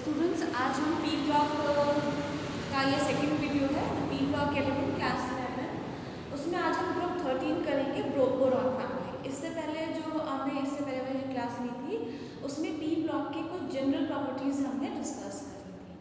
Students, आज हम P block का ये सेकंड वीडियो है, पी ब्लॉक एलिमेंट क्लास 11। उसमें आज हम ग्रुप 13 करेंगे, बोरॉन फैमिली। इससे पहले वाली क्लास ली थी उसमें पी ब्लॉक के कुछ जनरल प्रॉपर्टीज हमने डिस्कस करी थी।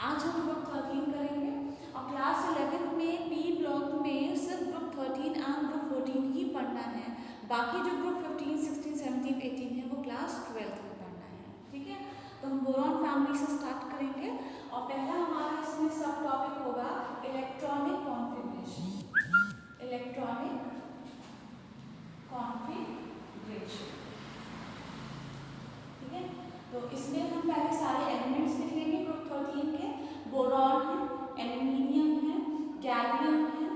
आज हम ग्रुप 13 करेंगे और क्लास 11 में पी ब्लॉक में सिर्फ ग्रुप 13 एंड ग्रुप 14 ही पढ़ना है। बाकी जो ग्रुप 15, 16, 17, 18 है वो क्लास 12 में पढ़ना है। ठीक है, तो हम बोरॉन फैमिली से स्टार्ट करेंगे और पहला हमारा इसमें सब टॉपिक होगा इलेक्ट्रॉनिक कॉन्फ़िगरेशन। इलेक्ट्रॉनिक कॉन्फ़िगरेशन, ठीक है। तो इसमें हम पहले सारे एलिमेंट्स लिख लेंगे ग्रुप 13 के। बोरॉन है, एल्यूमिनियम है, गैलियम है,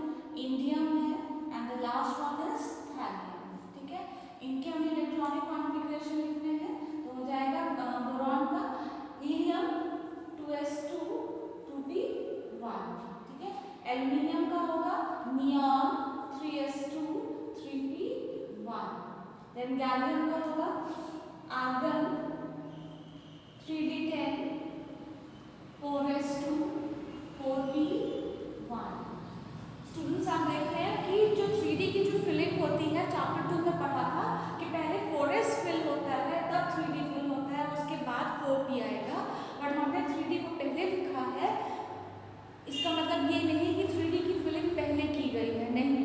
इंडियम है and the last one is thallium. ठीक है, इनके हमें इलेक्ट्रॉनिक कॉन्फ़िगरेशन लिखने हैं। तो हो जाएगा बोरॉन का हीलियम 2s2 2p1। ठीक है, एल्यूमिनियम का होगा neon 3s2 3p1। Then gallium का होगा argon 3d10 4s2 4p1। Students, आप देख रहे हैं कि जो 3D की जो फिलिंग होती है, चैप्टर 2 में पढ़ा था कि पहले 4s फिल होता है तब 3D फिल होता है, उसके बाद 4p आएगा। बट हमने 3D को पहले लिखा है। इसका मतलब ये नहीं कि 3D की फिलिंग पहले की गई है, नहीं,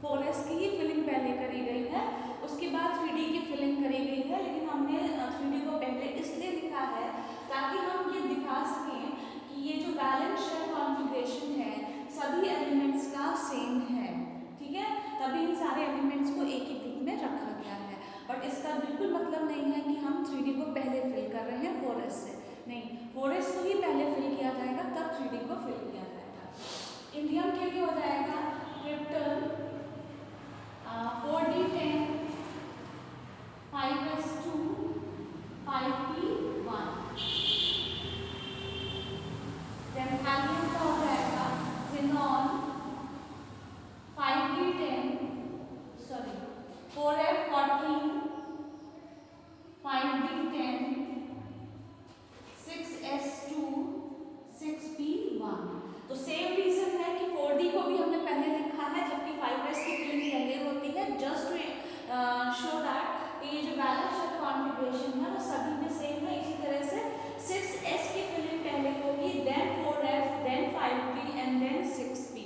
4s की ही फिलिंग पहले करी गई है, उसके बाद 3D की फिलिंग करी गई है। लेकिन हमने 3D को पहले इसलिए लिखा है ताकि हम ये दिखा सकें कि ये जो बैलेंस शेल कॉन्फ़िगरेशन है सभी एलिमेंट्स का सेम है। ठीक है, तभी इन सारे एलिमेंट्स को एक ही ग्रुप में रखा गया है। बट इसका बिल्कुल मतलब नहीं है कि हम 3D को पहले फिल कर रहे हैं 4s से, नहीं, 4s को ही पहले फिल किया जाएगा तब 3D को फिल किया जाएगा। इंडियम के लिए हो जाएगा krypton 4d10 5s2 5p1। Then thallium का हो जाएगा xenon 5d10 4f14 5d10 6s2 6p1। तो सेम रीजन है कि 4d को भी हमने पहले लिखा है जबकि 5s की फिलिंग पहले होती है, जस्ट टू शो दैट ये जो बैलेंस शेल कॉन्फ़िगरेशन है वो सभी में सेम है। इसी तरह से 6s की फिलिंग पहले होगी, then 4f, then 5p and then 6p।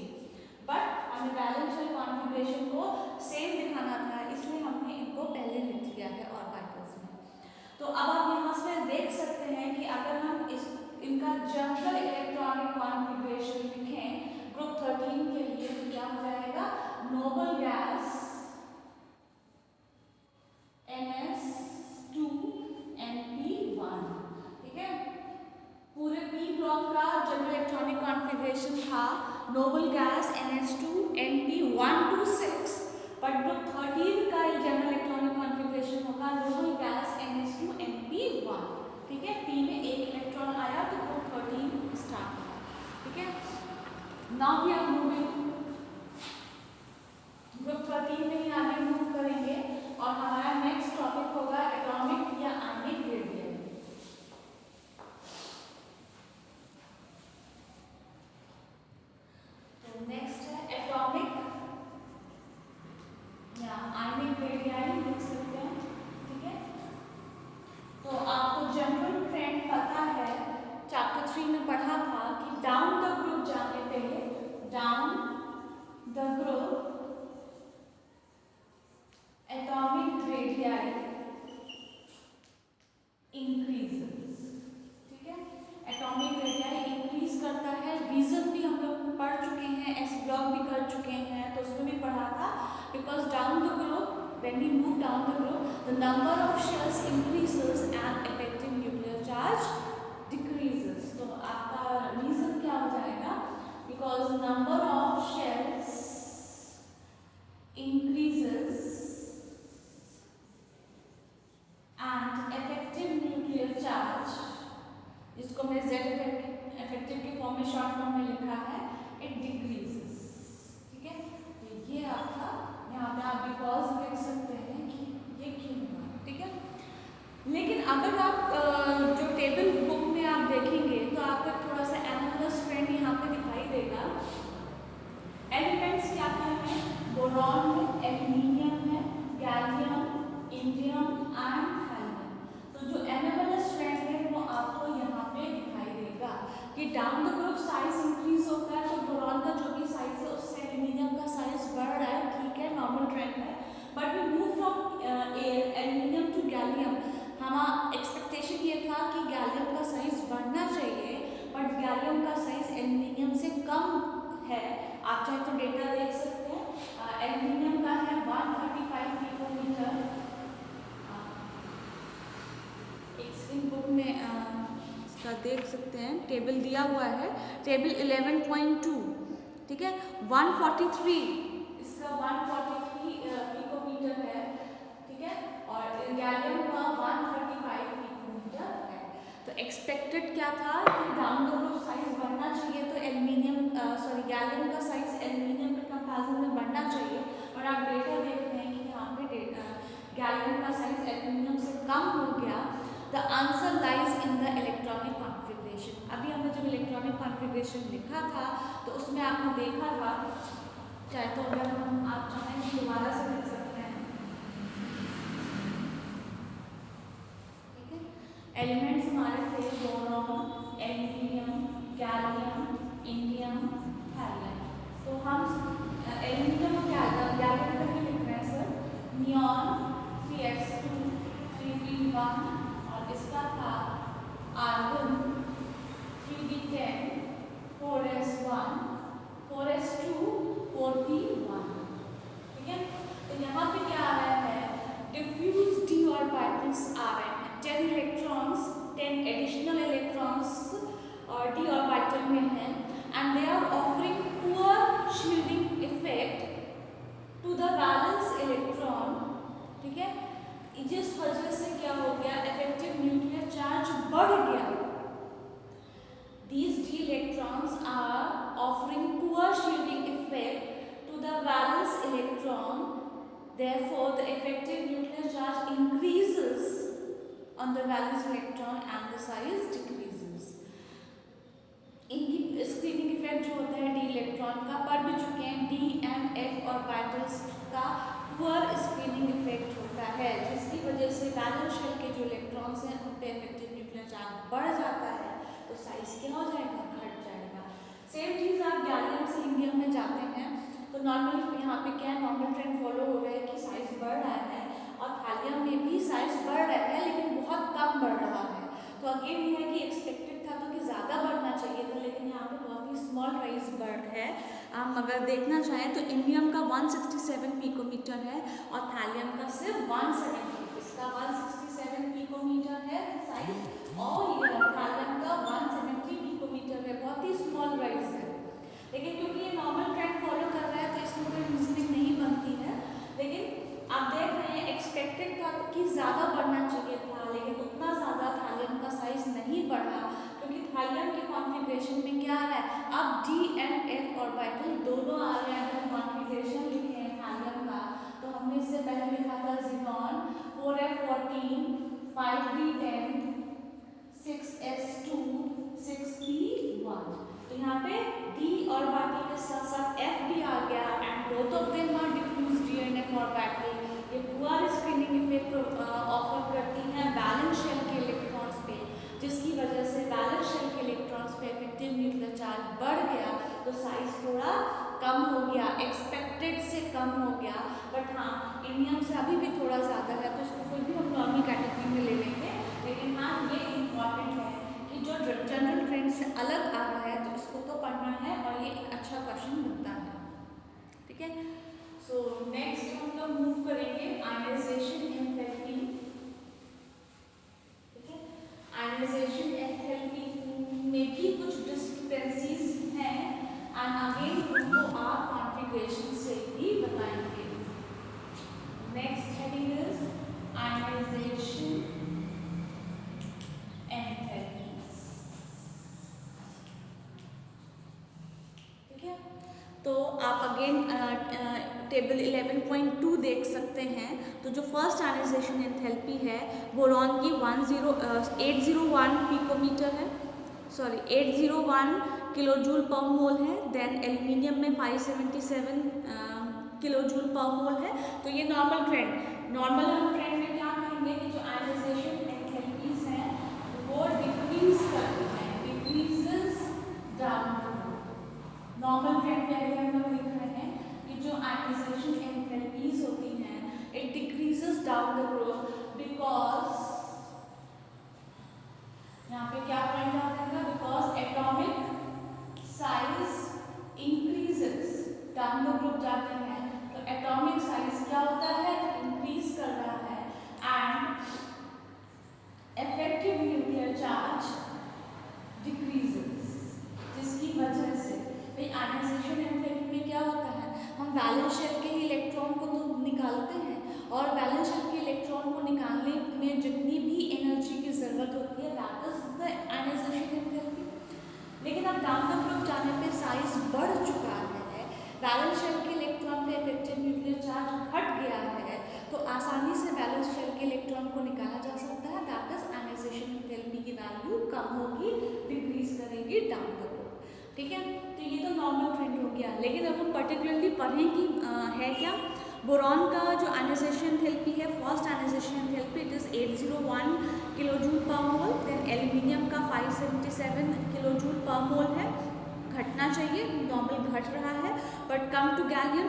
But हमें बैलेंस शेल कॉन्फ़िगरेशन को सेम दिखाना था, इसलिए हमने इनको पहले लिख लिया है ऑर्बिटल्स में। तो अब आप यहाँ से देख सकते हैं कि अगर हम इनका जनरल इलेक्ट्रॉनिक कॉन्फ़िगरेशन लिखें ग्रुप 13 के लिए तो क्या हो जाएगा, नोबल गैस ns2 np1। ठीक है, पूरे पी ब्लॉक का जनरल इलेक्ट्रॉनिक कॉन्फ़िगरेशन था noble gas ns2 np1 to 6। But group 13 का जनरल इलेक्ट्रॉनिक कॉन्फ़िगरेशन होगा नोबल गैस ns2 np1। ठीक है, p में एक इलेक्ट्रॉन आया तो ग्रुप 13 स्टार्ट हुआ। ठीक है, now we are moving group 13 में ही आगे मूव करेंगे और हमारा नेक्स्ट टॉपिक होगा एटॉमिक या आयनिक रेडियल। तो नेक्स्ट है एटॉमिक या आयनिक रेडियल लिख सकते हैं। ठीक है, तो आपको जनरल ट्रेंड पता है, चैप्टर 3 में पढ़ा था कि डाउन द ग्रुप जाने पे down the group atomic radial increases. ठीक है, एटॉमिक रेडियल इंक्रीज करता है। रीजन भी हम लोग पढ़ चुके हैं, एस ब्लॉक भी कर चुके हैं, तो उसमें भी पढ़ा था because down the group when we move down the group the number of shells increases and effective nuclear charge decreases। तो आपका रीजन क्या हो जाएगा, because number of shells increases and effective nuclear charge, जिसको मैं Z effective के form में short form में लिखा है, it decreases। ठीक है, तो ये आपका यहाँ पे आप बिकॉज लिख सकते हैं कि ये क्यों हुआ। ठीक है, लेकिन अगर आप जो टेबल बुक में आप है, आप चाहे तो डेटा देख सकते हैं। एल्यूमिनियम का है 135 पिकोमीटर। एक बुक में इसका देख सकते हैं, टेबल दिया हुआ है, टेबल 11.2, ठीक है। 143 इसका 143 पिकोमीटर है, ठीक है। और गैलियम का 135 पिकोमीटर है। तो एक्सपेक्टेड क्या था कि डाउन द रोड साइज बढ़ना चाहिए, तो गैलियम का साइज एल्यूमिनियम के कंपैरिजन में बढ़ना चाहिए। और आप डेटा देखते हैं कि यहाँ पे गैलियम का साइज एल्यूमिनियम से कम हो गया। The answer lies in the electronic configuration. अभी हमने जब इलेक्ट्रॉनिक कॉन्फ़िगरेशन लिखा था तो उसमें आपने देखा था, चाहे तो अगर आप चाहें तो दोबारा से लिख सकते हैं, ठीक है। एलिमेंट्स हमारे थे boron, aluminium, gallium, indium, thallium. तो हम एल्यूमिनियम क्या है, गैलियम का ही लिख रहे हैं सर, नियॉन 3s2 3p1, और इसका था argon 3d10 4s1 4s2 4p1, ठीक है। तो यहाँ पे क्या आ रहा है, डिफ्यूज d ऑर्बिटल्स आ रहे हैं, 10 इलेक्ट्रॉन्स 10 एडिशनल इलेक्ट्रॉन्स और d ऑर्बिटल में हैं, and they are offering poor shielding effect to the valence electron, ठीक है। जिस वजह से क्या हो गया, इफेक्टिव न्यूक्लियर चार्ज बढ़ गया। These d electrons are offering poor shielding effect to the valence electron, therefore the effective nuclear charge increases on the valence electron and the size decreases. इनकी स्क्रीनिंग इफेक्ट जो होता है D electron का, पढ़ भी चुके हैं, डी एंड एफ ऑर्बिटल्स का पुअर स्क्रीनिंग इफेक्ट होता है, जिसकी वजह से वैलेंस शेल के जो इलेक्ट्रॉन्स हैं उन पे इफेक्टिव न्यूक्लियर चार्ज बढ़ जाता है, तो साइज क्या हो जाएगा, घट जाएगा। सेम चीज़ आप गैलियम से इंडियम में जाते हैं तो नॉर्मल यहाँ पे क्या नॉर्मल ट्रेंड फॉलो हो रहा है कि साइज बढ़ रहा है, और थैलियम में भी साइज बढ़ रहा है लेकिन बहुत कम बढ़ रहा है। तो अगेन ये है कि एक्सपेक्टेड था तो कि ज़्यादा बढ़ना चाहिए था, लेकिन यहाँ पे बहुत ही स्मॉल राइज बढ़ है। हम अगर देखना चाहें तो इंडियम का 167 पिकोमीटर है और थैलियम का सिर्फ 170, इसका 167 पिकोमीटर है साइज, और ये थैलियम का 170 पिकोमीटर है, बहुत ही स्मॉल राइज है। लेकिन क्योंकि ये नॉर्मल ट्रेंड फॉलो कर रहा है तो इसमें कोई रीजनिंग नहीं बनती है। लेकिन आप देख रहे हैं एक्सपेक्टेड था कि ज़्यादा बढ़ना चाहिए था, लेकिन उतना ज़्यादा थैलियम का साइज नहीं बढ़ा, क्योंकि थैलियम के कॉन्फ़िगरेशन में क्या आ रहा है, अब डी एंड एफ ऑर्बिटल दोनों आ रहे हैं। अगर कॉन्फ़िगरेशन लिखे हैं थैलियम का तो हमने इससे पहले लिखा था xenon 4f14 5d10 6s2 6p1। तो यहाँ पे डी ऑर्बिटल के साथ साथ एफ भी आ गया, and both of them are diffuse d and f orbital. ये पुअर स्क्रीनिंग इफेक्ट ऑफर करती हैं बैलेंस शेल के इलेक्ट्रॉन्स पे, जिसकी वजह से बैलेंस शेल के इलेक्ट्रॉन्स पे इफेक्टिव न्यूक्लियर चार्ज बढ़ गया, तो साइज थोड़ा कम हो गया, एक्सपेक्टेड से कम हो गया। बट हाँ, इंडियम से अभी भी थोड़ा ज़्यादा है, तो इसको कोई भी हम नॉर्मल कैटेगरी में ले लेंगे। लेकिन हाँ, ये इम्पॉर्टेंट है कि जो जनरल ट्रेंड से अलग आ रहा है तो इसको तो पढ़ना है, और ये एक अच्छा क्वेश्चन बनता है, ठीक है। सो नेक्स्ट हम लोग मूव करेंगे आयनाइजेशन एंथैल्पी, ठीक है। आयनाइजेशन एंथैल्पी में भी कुछ डिस्क्रिपेंसीज हैं, एंड अगेन उनको आप कॉन्फ़िगरेशन से ही बताएंगे। Next heading is ionisation enthalpy, ठीक है। तो आप अगेन टेबल 11.2 देख सकते हैं। तो जो फर्स्ट आयनाइजेशन एंथैल्पी है बोरॉन की 801 पिकोमीटर है, 801 किलो जूल पर मोल है। देन एल्यूमिनियम में 577 किलो जूल पर मोल है। तो ये नॉर्मल हम ट्रेंड में क्या कहेंगे कि जो आयनाइजेशन एंथैल्पीज हैं वो डिक्रीज करती हैं, decreases down the road. Normal trend में अगर हम लिख रहे हैं कि जो आयनाइजेशन एंथैल्पीज होती हैं it decreases down the road, because यहाँ पे क्या पॉइंट आ जाएगा, because atomic size increase electron को निकाला जा सकता है, दैट इज आयनाइजेशन एंथैल्पी की वैल्यू कम होगी, डिक्रीज करेगी डाउन द रोड। ठीक है, तो ये तो नॉर्मल ट्रेंड हो गया। लेकिन अब हम पर्टिकुलरली पढ़ें कि है क्या बोरॉन का जो आयनाइजेशन एंथैल्पी है, first ionisation enthalpy it is 801 kilo joule per mole. Then aluminium का 577 किलो जूल पर मोल है, घटना चाहिए, नॉर्मल घट रहा है। बट कम टू गैलियम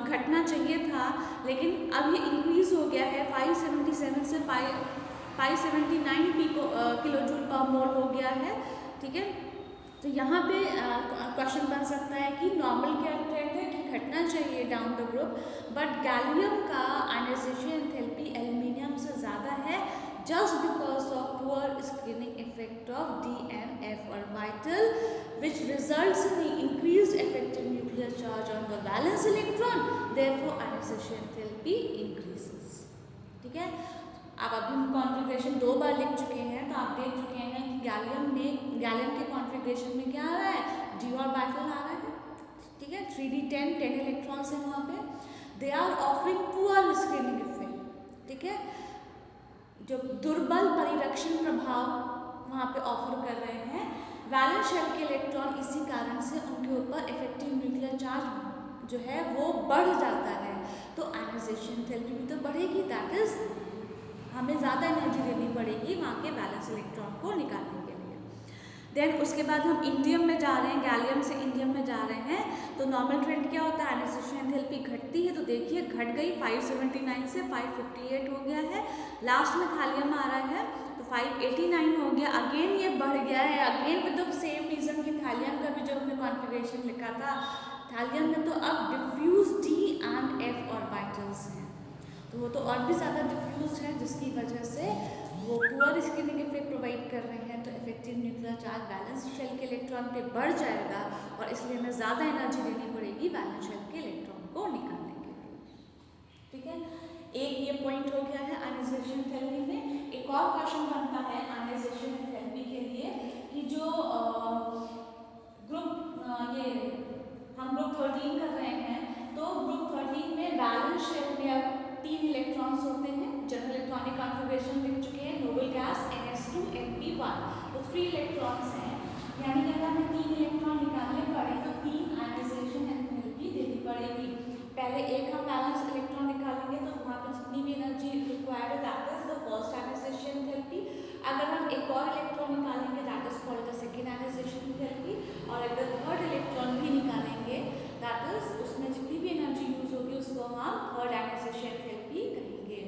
घटना चाहिए था, लेकिन अब ये इंक्रीज हो गया है 577 से 579 किलो जूल पर मोल हो गया है। ठीक है, तो यहाँ पे क्वेश्चन बन सकता है कि नॉर्मल क्या ट्रेंड है कि घटना चाहिए down the group, but gallium का आयनाइजेशन एंथैल्पी एल्यूमिनियम से ज़्यादा है just because of poor screening effect of DNF orbital, which results in the increased effective nuclear charge on the valence electron, therefore ionization enthalpy increases। ठीक है, अब अभी हम configuration 2 बार लिख चुके हैं, तो आप देख चुके हैं कि गैलियम के कॉन्फ़िगरेशन में क्या आ रहा है, d ऑर्बिटल आ रहा है। ठीक है, 3d10 इलेक्ट्रॉन्स हैं वहाँ पे, they are offering poor screening effect. ठीक है, जो दुर्बल परिरक्षण प्रभाव वहाँ पे ऑफर कर रहे हैं। वैलेंस शेल के इलेक्ट्रॉन इसी कारण से उनके ऊपर इफेक्टिव न्यूक्लियर चार्ज जो है वो बढ़ जाता है, तो आयनाइजेशन एंथैल्पी भी तो बढ़ेगी, दैट इज हमें ज़्यादा एनर्जी देनी पड़ेगी वहाँ के वैलेंस इलेक्ट्रॉन को निकालने के लिए। देन उसके बाद हम इंडियम में जा रहे हैं, गैलियम से इंडियम में जा रहे हैं। तो नॉर्मल ट्रेंड क्या होता है, आयनाइजेशन एंथैल्पी घटती है, तो देखिए घट गई 579 से 558 हो गया है। लास्ट में थालियम आ रहा है तो 589 हो गया, अगेन ये बढ़ गया है, again with the same reason कि थालियम का भी जो हमने कॉन्फ़िगरेशन लिखा था, थालियम में तो अब diffuse D and F orbitals हैं, तो वो तो और भी ज़्यादा डिफ्यूज है, जिसकी वजह से वो पुअर स्क्रीनिंग इफेक्ट प्रोवाइड कर रहे हैं। तो effective nuclear charge valence shell के इलेक्ट्रॉन पे बढ़ जाएगा, और इसलिए हमें ज़्यादा एनर्जी देनी पड़ेगी वैलेंस शेल के इलेक्ट्रॉन को निकालने के लिए। ठीक है, एक ये पॉइंट हो गया है आयनाइजेशन एंथैल्पी में। एक और क्वेश्चन बनता है आयनाइजेशन एंथैल्पी के लिए कि जो ग्रुप ये हम ग्रुप 13 कर रहे हैं, तो ग्रुप 13 में वैलेंस शेल में अब 3 इलेक्ट्रॉन्स होते हैं, जनरल इलेक्ट्रॉनिक कॉन्फ़िगरेशन लिख चुके हैं, नोबल गैस NS2 Np1, तो 3 इलेक्ट्रॉन्स हैं, यानी कि अगर हमें 3 इलेक्ट्रॉन निकालने पड़े तो 3 आयनाइजेशन एंथैल्पी देनी पड़ेगी। पहले एक हम बैलेंस इलेक्ट्रॉन निकालेंगे, तो वहाँ पर जितनी भी एनर्जी रिक्वायर्ड है that is the first ionisation enthalpy. अगर हम एक और इलेक्ट्रॉन निकालेंगे that is called the second ionisation enthalpy, और अगर थर्ड इलेक्ट्रॉन भी निकालेंगे दैट इज उसमें जितनी भी एनर्जी यूज होगी उसको हम थर्ड आयनाइजेशन एंथैल्पी कहेंगे।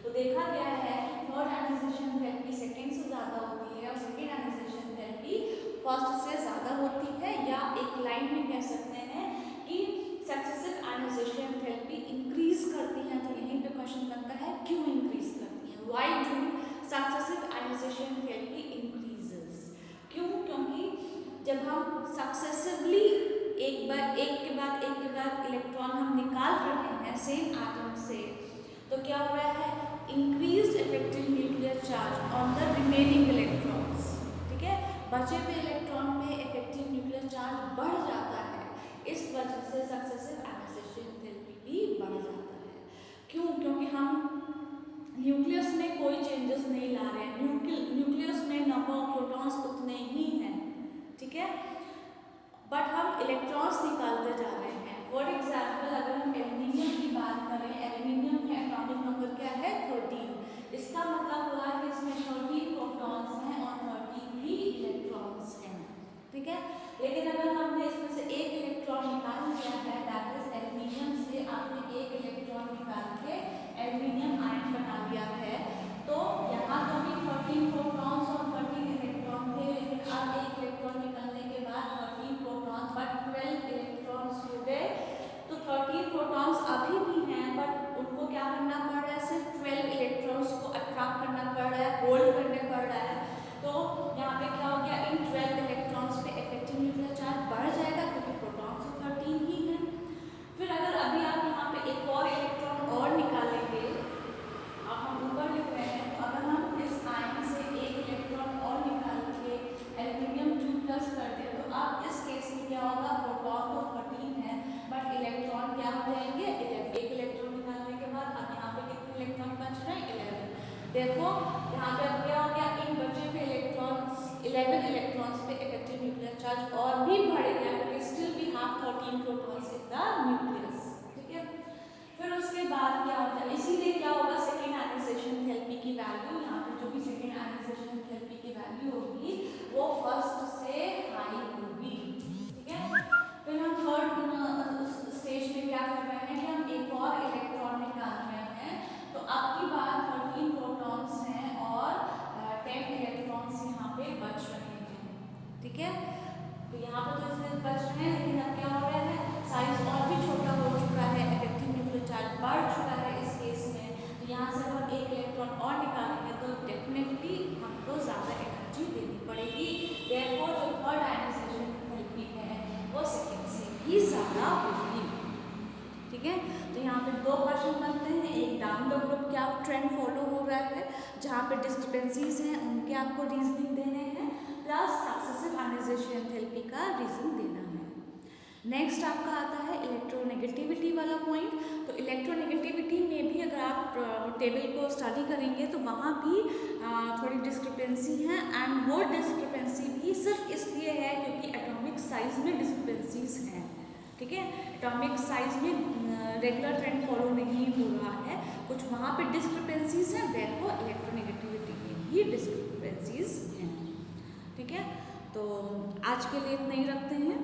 तो देखा गया है कि थर्ड आयनाइजेशन एंथैल्पी सेकेंड से ज़्यादा होती है और सेकेंड आयनाइजेशन एंथैल्पी फर्स्ट से ज़्यादा होती है, या एक लाइन में कह सकते हैं कि सक्सेसिव आयनाइजेशन एंथैल्पी इंक्रीज करती हैं। तो यहीं पे क्वेश्चन बनता है क्यों इंक्रीज करती हैं, why do successive ionisation enthalpy increases. क्यों, क्योंकि जब हम सक्सेसिवली एक के बाद इलेक्ट्रॉन हम निकाल रहे हैं सेम एटम से, तो क्या हो रहा है, increased effective nuclear charge on the remaining electrons. ठीक है, बचे हुए इलेक्ट्रॉन में इफेक्टिव न्यूक्लियर चार्ज बढ़ जाता है, इस वजह से सक्सेसिव आयनाइजेशन एंथैल्पी भी बढ़ जाता है। क्यों, क्योंकि हम न्यूक्लियस में कोई चेंजेस नहीं ला रहे हैं, न्यूक्लियस में नंबर ऑफ प्रोटॉन्स उतने ही हैं। ठीक है, बट हम इलेक्ट्रॉन्स निकालते जा रहे हैं। फॉर एग्जाम्पल अगर हम एल्यूमिनियम की बात करें, एल्यूमिनियम का एटॉमिक नंबर क्या है 13, इसका मतलब हुआ कि इसमें 13 प्रोटॉन्स हैं और 33 इलेक्ट्रॉन्स हैं। ठीक है, लेकिन अगर हमने इसमें से एक इलेक्ट्रॉन निकाल लिया है दैट इज एल्यूमिनियम से आपने एक इलेक्ट्रॉन निकाल के एल्यूमिनियम आयन बना लिया है, तो यहाँ तो भी 13 प्रोटॉन्स और 13 इलेक्ट्रॉन थे, लेकिन अब एक इलेक्ट्रॉन निकलने के बाद 13 प्रोटॉन्स बट 12 इलेक्ट्रॉन्स हो गए। तो 13 प्रोटॉन्स अभी भी हैं, बट उनको क्या करना पड़ रहा है, सिर्फ 12 इलेक्ट्रॉन्स को अट्रैक्ट करना पड़ रहा है, होल्ड करने पड़ रहा है। तो यहाँ पे क्या हो गया, इन 12 इलेक्ट्रॉन्स पे इफेक्टिव न्यूक्लियर चार्ज बढ़ जाएगा क्योंकि प्रोटॉन्स तो 13 ही हैं। फिर अगर अभी आप यहाँ पे एक और इलेक्ट्रॉन और निकालेंगे, अब हम ऊपर लिख रहे हैं, तो अगर हम इस आयन से एक इलेक्ट्रॉन और निकाल के एल्यूमिनियम 2+ कर दें, तो अब इस केस में क्या होगा, प्रोटॉन तो 13 है बट इलेक्ट्रॉन क्या हो जाएंगे 11। एक इलेक्ट्रॉन निकालने के बाद अब यहाँ पे कितने इलेक्ट्रॉन बच रहे हैं 11। देखो यहाँ पे अब क्या हो गया, इन बचे पे इलेक्ट्रॉन्स 11 इलेक्ट्रॉन्स पे इफेक्टिव न्यूक्लियर चार्ज और भी बढ़ेगा, क्योंकि still we have 13 protons in the nucleus. ठीक है, फिर उसके बाद क्या होता है, इसीलिए क्या होगा, सेकेंड आयनाइजेशन एंथैल्पी की वैल्यू, यहाँ पे जो भी सेकेंड आयनाइजेशन एंथैल्पी की वैल्यू होगी वो फर्स्ट से हाई होगी। ठीक है, फिर हम थर्ड स्टेज में क्या कर रहे हैं कि हम एक और इलेक्ट्रॉन निकाल रहे हैं। तो आपकी बात 13 प्रोटॉन्स हैं और 10 इलेक्ट्रॉन्स यहाँ पे बच रहे हैं। ठीक है, तो यहाँ पर तो इसमें बच रहे हैं, लेकिन अब क्या हो रहा है, साइज और भी छोटा हो चुका है, इफेक्टिव न्यूक्लियर चार्ज बढ़ चुका है इस केस में। तो यहाँ से हम एक इलेक्ट्रॉन और निकालेंगे तो डेफिनेटली हमको ज़्यादा एनर्जी देनी पड़ेगी। देयरफॉर जो थर्ड आयनाइजेशन एंथैल्पी है वो सेकेंड से ही ज़्यादा होगी। ठीक है, तो यहाँ पे दो क्वेश्चन बनते हैं, एक डाउन द ग्रुप क्या ट्रेंड फॉलो हो रहा है, जहाँ पे डिस्क्रिपेंसीज हैं उनके आपको रीजनिंग देने हैं, प्लस सक्सेसिव आयनाइजेशन एंथैल्पी का रीजन देना है। नेक्स्ट आपका आता है इलेक्ट्रोनेगेटिविटी वाला पॉइंट। तो इलेक्ट्रोनेगेटिविटी में भी अगर आप टेबल को स्टडी करेंगे तो वहाँ भी थोड़ी डिस्क्रिपेंसी है, एंड वो डिस्क्रिपेंसी भी सिर्फ इसलिए है क्योंकि एटॉमिक साइज में डिस्क्रिपेंसीज हैं। ठीक है, एटॉमिक साइज में रेगुलर ट्रेंड फॉलो नहीं हो रहा है, कुछ वहाँ पे डिस्क्रिपेंसीज हैं, देयरफॉर इलेक्ट्रोनेगेटिविटी में भी डिस्क्रिपेंसीज हैं। ठीक है, तो आज के लिए इतना ही रखते हैं।